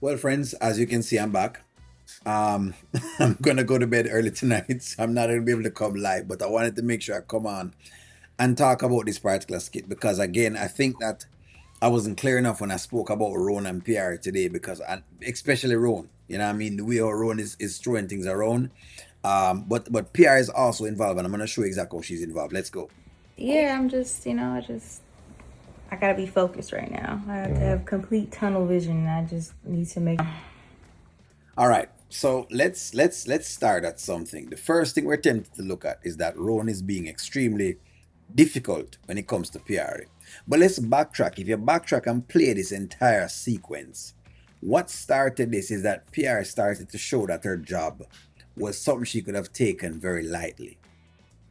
Well, friends, as you can see, I'm back. Um, I'm gonna go to bed early tonight, so I'm not gonna be able to come live. But I wanted to make sure I come on and talk about this particular skit because, again, I think that I wasn't clear enough when I spoke about Rone and Piarry today because, especially Rone, you know, what I mean, the way how Rone is throwing things around. But Piarry is also involved, and I'm gonna show you exactly how she's involved. Let's go. Yeah, I'm just, I gotta be focused right now. I have to have complete tunnel vision, and I just need to make. All right. So let's start at something. The first thing we're tempted to look at is that Rowan is being extremely difficult when it comes to Piarry. But let's backtrack. If you backtrack and play this entire sequence, what started this is that Piarry started to show that her job was something she could have taken very lightly.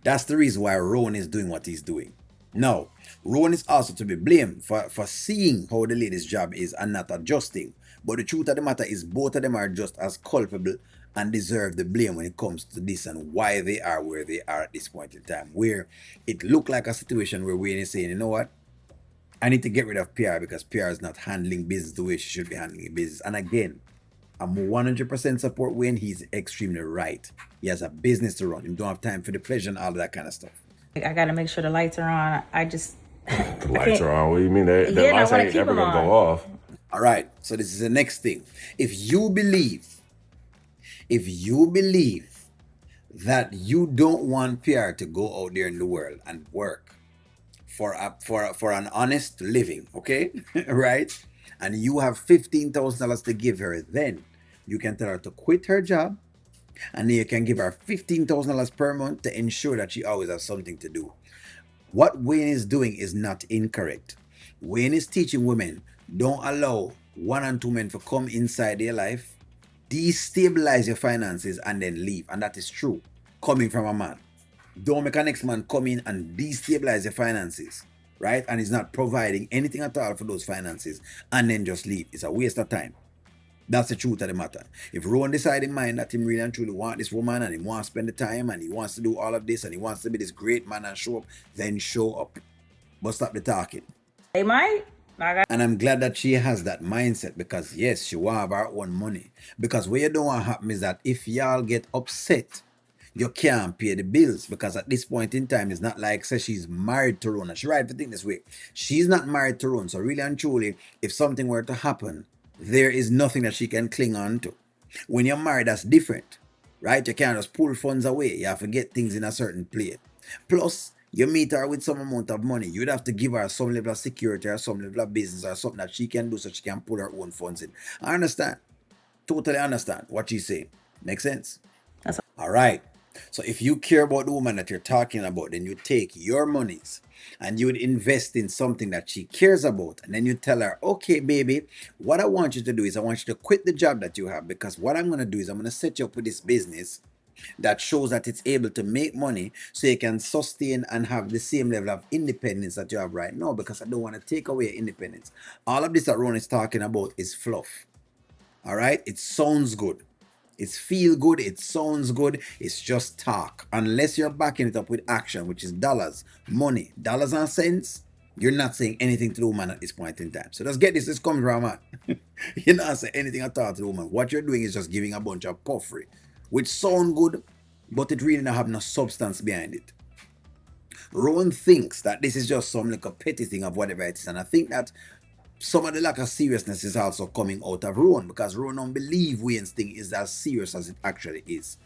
That's the reason why Rowan is doing what he's doing. Now, Rowan is also to be blamed for seeing how the lady's job is and not adjusting. But the truth of the matter is both of them are just as culpable and deserve the blame when it comes to this and why they are where they are at this point in time. Where it looked like a situation where Wayne is saying, you know what? I need to get rid of PR because PR is not handling business the way she should be handling business. And again, I'm 100% support Wayne. He's extremely right. He has a business to run. He don't have time for the pleasure and all of that kind of stuff. I gotta make sure the lights are on. I just, The I lights can't. are on. What do you mean? The Yeah, and I lights want to ain't keep ever them gonna go on. off. All right. So this is the next thing. If you believe that you don't want PR to go out there in the world and work for an honest living, okay? Right? And you have $15,000 to give her, then you can tell her to quit her job and then you can give her $15,000 per month to ensure that she always has something to do. What Wayne is doing is not incorrect. Wayne is teaching women don't allow one and two men to come inside their life, destabilize your finances, and then leave. And that is true coming from a man. Don't make an next man come in and destabilize your finances, right? And he's not providing anything at all for those finances and then just leave. It's a waste of time. That's the truth of the matter. If Rowan decide in mind that he really and truly want this woman and he wants to spend the time and he wants to do all of this and he wants to be this great man and show up, then show up. But stop the talking. They might. I got. And I'm glad that she has that mindset because yes, she will have her own money. Because what you don't want to happen is that if y'all get upset, you can't pay the bills because at this point in time, it's not like say she's married to Rona. She right to think this way. She's not married to Rona. So really and truly, if something were to happen, there is nothing that she can cling on to. When you're married, that's different, right? You can't just pull funds away. You have to get things in a certain place. Plus, you meet her with some amount of money. You'd have to give her some level of security or some level of business or something that she can do so she can pull her own funds in. I understand. Totally understand what she's saying. Makes sense? That's All right. So if you care about the woman that you're talking about, then you take your monies and you would invest in something that she cares about. And then you tell her, okay, baby, what I want you to do is I want you to quit the job that you have because what I'm going to do is I'm going to set you up with this business that shows that it's able to make money so you can sustain and have the same level of independence that you have right now because I don't want to take away your independence. All of this that Ron is talking about is fluff. All right? It sounds good. It's feel good. It sounds good. It's just talk. Unless you're backing it up with action, which is dollars, money, dollars and cents, you're not saying anything to the woman at this point in time. So let's get this. This comes from a man. You're not saying anything at all to the woman. What you're doing is just giving a bunch of puffery, which sound good, but it really not have no substance behind it. Rowan thinks that this is just some like a petty thing of whatever it is. And I think that some of the lack of seriousness is also coming out of Rowan because Rowan don't believe Wayne's thing is as serious as it actually is.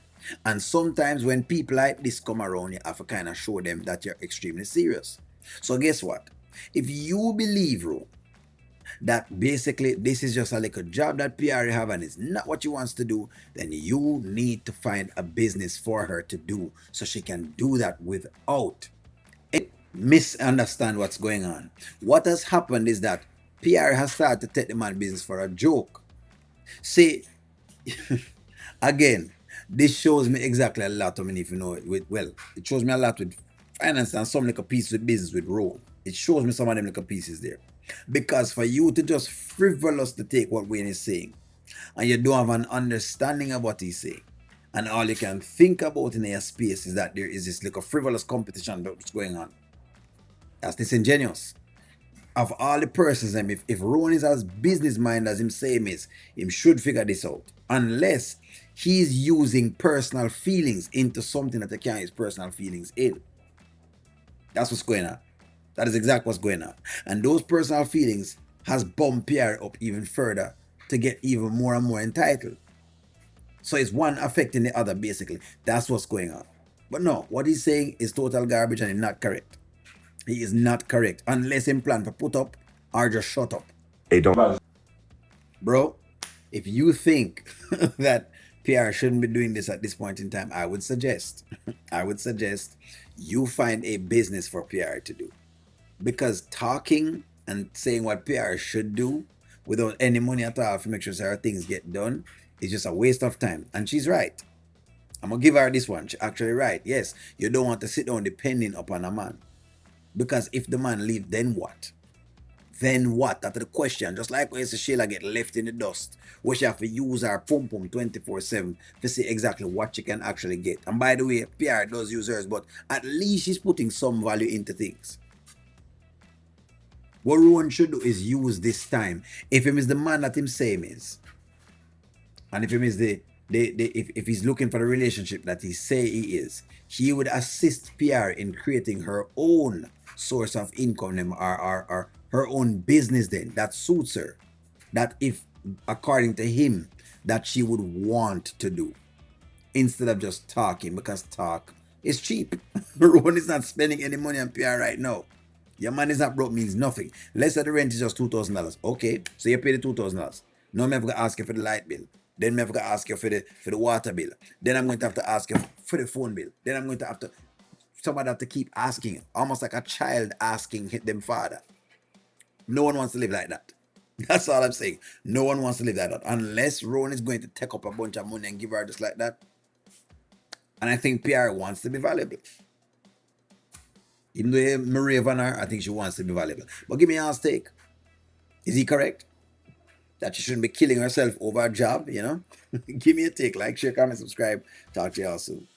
And sometimes when people like this come around, you have to kind of show them that you're extremely serious. So guess what? If you believe, Rowan, that basically this is just a little job that Piarry have and it's not what she wants to do, then you need to find a business for her to do so she can do that without misunderstand what's going on. What has happened is that Pierre has started to take the man business for a joke. See, again, this shows me exactly a lot. I mean, if you know it, well, it shows me a lot with finance and some like a piece with business with Rome. It shows me some of them like a pieces there. Because for you to just frivolous to take what Wayne is saying, and you don't have an understanding of what he's saying, and all you can think about in your space is that there is this like a frivolous competition that's going on. That's disingenuous. of all the persons, if Rone is as business mind as him say him is, him should figure this out. Unless he's using personal feelings into something that he can't use personal feelings in. That's what's going on. That is exactly what's going on. And those personal feelings has bumped Pierre up even further to get even more and more entitled. So it's one affecting the other, basically. That's what's going on. But no, what he's saying is total garbage and it's not correct. He is not correct. Unless him plan to put up or just shut up. They don't. Bro, if you think that PR shouldn't be doing this at this point in time, I would suggest, I would suggest you find a business for PR to do. Because talking and saying what PR should do without any money at all to make sure her things get done is just a waste of time. And she's right. I'm gonna give her this one. She's actually right. Yes, you don't want to sit down depending upon a man. Because if the man leave, then what? Then what? That's the question. Just like when Sheila get left in the dust, where she have to use her pum pum 24/7 to see exactly what she can actually get. And by the way, PR does use hers, but at least she's putting some value into things. What Rowan should do is use this time. If him is the man that him say him is, and if him is if he's looking for the relationship that he say he is, he would assist PR in creating her own source of income or her own business then that suits her. That if according to him that she would want to do instead of just talking because talk is cheap. Rowan is not spending any money on PR right now. Your man is not broke means nothing. Let's say the rent is just $2,000. Okay, so you pay the $2,000. Now I'm going to ask you for the light bill. Then I'm going to ask you for the water bill. Then I'm going to have to ask you for the phone bill. Then I'm going to have to somebody have to keep asking, almost like a child asking them father. No one wants to live like that. That's all I'm saying. No one wants to live like that unless Rone is going to take up a bunch of money and give her just like that. And I think PR wants to be valuable. Even though Maria Van her, I think she wants to be valuable. But give me your take. Is he correct? That she shouldn't be killing herself over a job, you know? Give me a take. Like, share, comment, subscribe. Talk to y'all soon.